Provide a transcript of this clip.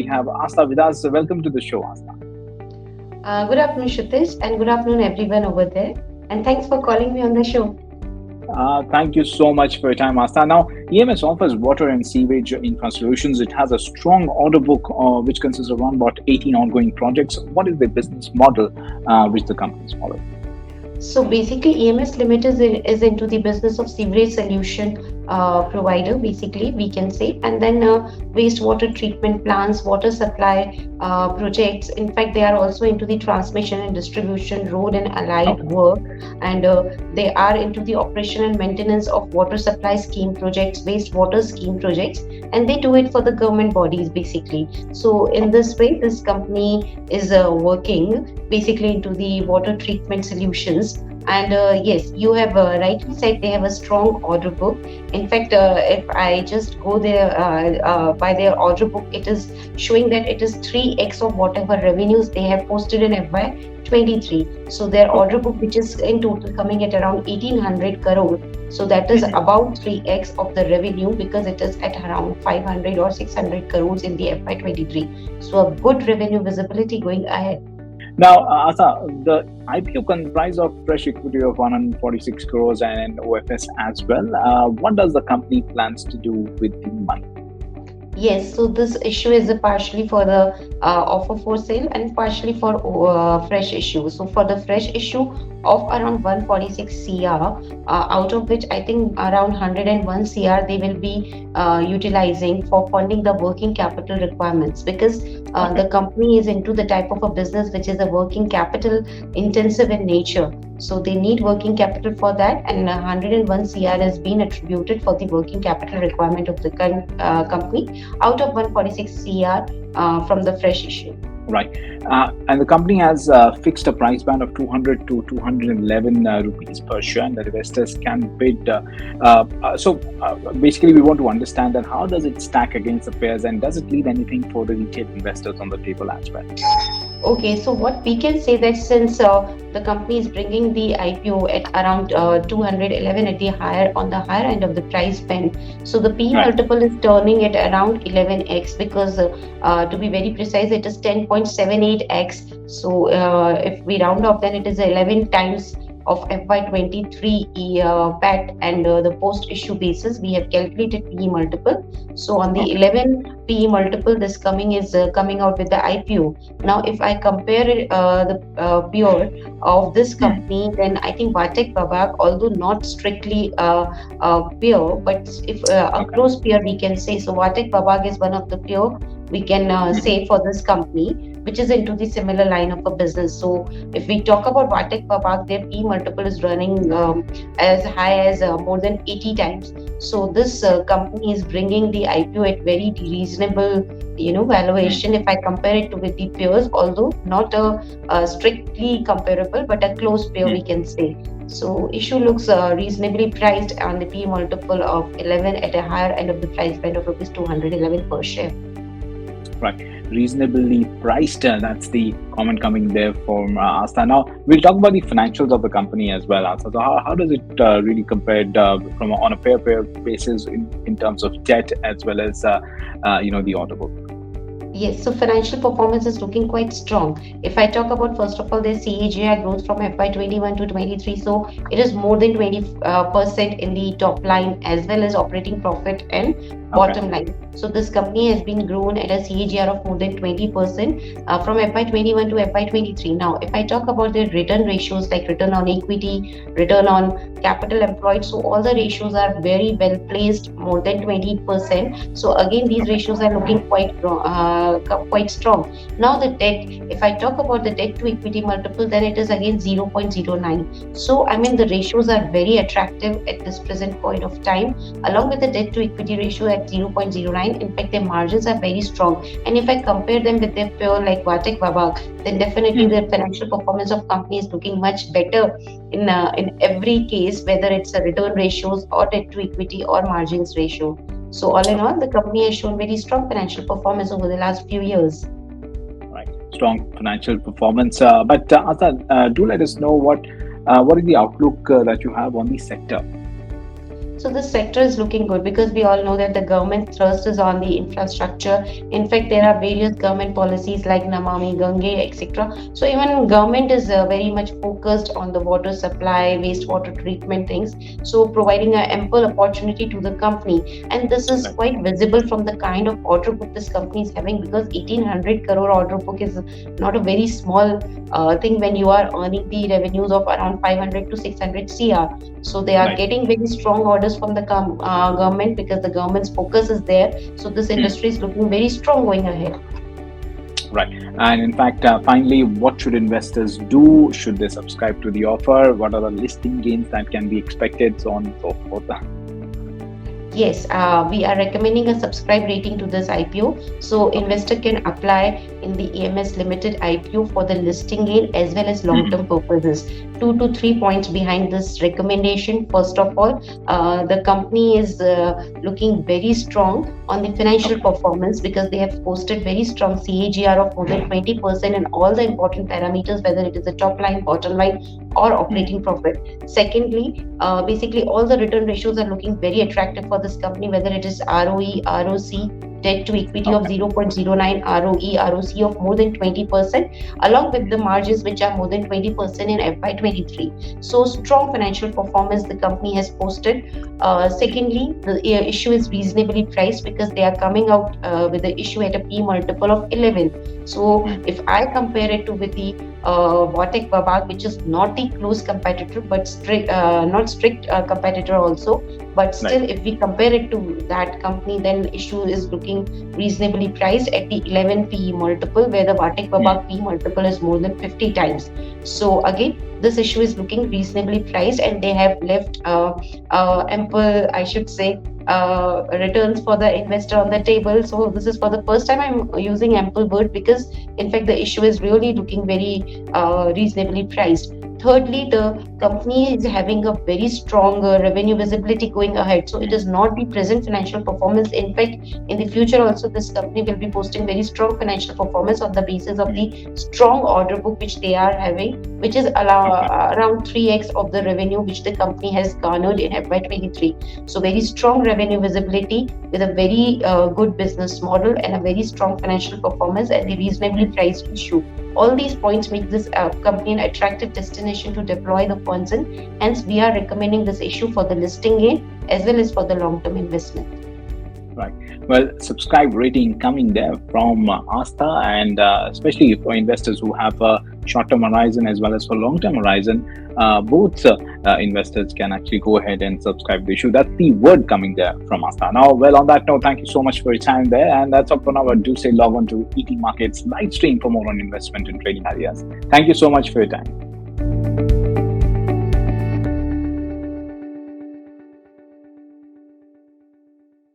we have Asta with us. So welcome to the show, Asta. Good afternoon, Shutish, and good afternoon, everyone over there. And thanks for calling me on the show. Thank you so much for your time, Asta. Now, EMS offers water and sewage infra solutions. It has a strong order book, which consists of around about 18 ongoing projects. What is the business model which the company is following? So basically, EMS Limited is into the business of sewerage solution provider, basically, we can say, and then wastewater treatment plants, water supply projects. In fact, they are also into the transmission and distribution, road and allied Okay. work, and they are into the operation and maintenance of water supply scheme projects, wastewater scheme projects, and they do it for the government bodies, basically. So in this way, this company is working basically into the water treatment solutions. And yes, you have rightly said they have a strong order book. In fact, if I just go there by their order book, it is showing that it is 3x of whatever revenues they have posted in FY23. So their order book, which is in total coming at around 1800 crore. So that is Mhm. about 3x of the revenue because it is at around 500 or 600 crores in the FY23. So a good revenue visibility going ahead. Now, Asa, the IPO comprised of fresh equity of 146 crores and OFS as well. What does the company plans to do with the money? Yes, so this issue is partially for the offer for sale and partially for fresh issue. So for the fresh issue of around 146 CR, out of which I think around 101 CR they will be utilizing for funding the working capital requirements because Okay. the company is into the type of a business which is a working capital intensive in nature. So they need working capital for that, and 101 CR has been attributed for the working capital requirement of the company out of 146 CR from the fresh issue. Right. And the company has fixed a price band of 200 to 211 rupees per share, and the investors can bid. Basically, we want to understand that how does it stack against the peers, and does it leave anything for the retail investors on the table as well? Okay, so what we can say that since the company is bringing the IPO at around 211 at the higher end of the price band, so the P Right. multiple is turning at around 11x because to be very precise, it is 10.78x. So if we round off, then it is 11 times of FY23 PAT and the post issue basis, we have calculated PE multiple. So on the Okay. 11 PE multiple, this coming is coming out with the IPO. Now, if I compare it, the peer of this Hmm. company, then I think Vatek Babak, although not strictly peer, but if a Okay. close peer we can say. So Vatek Babak is one of the peer we can Mhm. say for this company, which is into the similar line of a business. So if we talk about Vatek Babak, their P multiple is running as high as more than 80 times. So this company is bringing the IPO at very reasonable, Hmm. valuation if I compare it to with the peers, although not a strictly comparable, but a close peer we Hmm. can say. So issue looks reasonably priced on the P multiple of 11 at a higher end of the price band of rupees 211 per share. Right. Reasonably priced. That's the comment coming there from Asta. Now, we'll talk about the financials of the company as well, Asta. So, how does it really compare from on a pair basis in terms of debt as well as the order book? Yes, so financial performance is looking quite strong. If I talk about first of all the CAGR growth from FY21 to 23, so it is more than 20% in the top line as well as operating profit and Okay. bottom line. So this company has been grown at a CAGR of more than 20% from FY21 to FY23. Now, if I talk about the return ratios like return on equity, return on capital employed, so all the ratios are very well placed, more than 20%. So again, these Okay. ratios are looking quite strong. Now the debt, if I talk about the debt to equity multiple, then it is again 0.09. So I mean the ratios are very attractive at this present point of time, along with the debt to equity ratio at 0.09. In fact, their margins are very strong. And if I compare them with their peer like Vatek Babak, then definitely Hmm. the financial performance of company is looking much better in every case, whether it's a return ratios or debt to equity or margins ratio. So all in Okay. all, the company has shown very strong financial performance over the last few years. Right. Strong financial performance. But Asta, do let us know what is the outlook that you have on the sector. So this sector is looking good because we all know that the government thrust is on the infrastructure. In fact, there are various government policies like Namami Gange, etc. So even government is very much focused on the water supply, wastewater treatment things. So providing an ample opportunity to the company, and this is Right. quite visible from the kind of order book this company is having, because 1800 crore order book is not a very small thing when you are earning the revenues of around 500 to 600 cr. So they are Right. getting very strong orders from the government, because the government's focus is there. So this industry Hmm. is looking very strong going ahead. Right. And in fact, finally, what should investors do? Should they subscribe to the offer? What are the listing gains that can be expected? So on and so forth. Yes, we are recommending a subscribe rating to this IPO. So Okay. investor can apply in the EMS Limited IPO for the listing gain as well as long-term Hmm. purposes. 2 to 3 points behind this recommendation. First of all, the company is looking very strong on the financial Okay. performance, because they have posted very strong CAGR of more than 20% in all the important parameters, whether it is the top line, bottom line, or operating Hmm. profit. Secondly, basically all the return ratios are looking very attractive for this company, whether it is ROE, ROC, debt to equity of Okay. 0.09, ROE, ROC of more than 20%, along with the margins which are more than 20% in FY23. So strong financial performance the company has posted. Secondly, the issue is reasonably priced, because they are coming out with the issue at a P multiple of 11. So if Hmm. I compare it to with the Vatek Babak, which is not the close competitor, but not strict competitor also. But still, Right. if we compare it to that company, then issue is looking reasonably priced at the 11 PE multiple, where the Vatek Babak Hmm. PE multiple is more than 50 times. So again, this issue is looking reasonably priced, and they have left ample, I should say, returns for the investor on the table. So this is for the first time I'm using ample word, because in fact the issue is really looking very reasonably priced. Thirdly, the company is having a very strong revenue visibility going ahead. So it is Hmm. not the present financial performance. In fact, in the future also, this company will be posting very strong financial performance on the basis of the Hmm. strong order book which they are having, which is Okay. around 3x of the revenue which the company has garnered in FY23. So very strong revenue visibility with a very good business model and a very strong financial performance and the reasonably priced Hmm. issue. All these points make this company an attractive destination to deploy the funds in. Hence, we are recommending this issue for the listing gain as well as for the long-term investment. Right. Well, subscribe rating coming there from Asta, and especially for investors who have a short-term horizon as well as for long-term horizon, both investors can actually go ahead and subscribe the issue. That's the word coming there from Asta. Now, well, on that note, thank you so much for your time there, and that's all for now. I do say log on to ET Markets live stream for more on investment and trading ideas. Thank you so much for your time.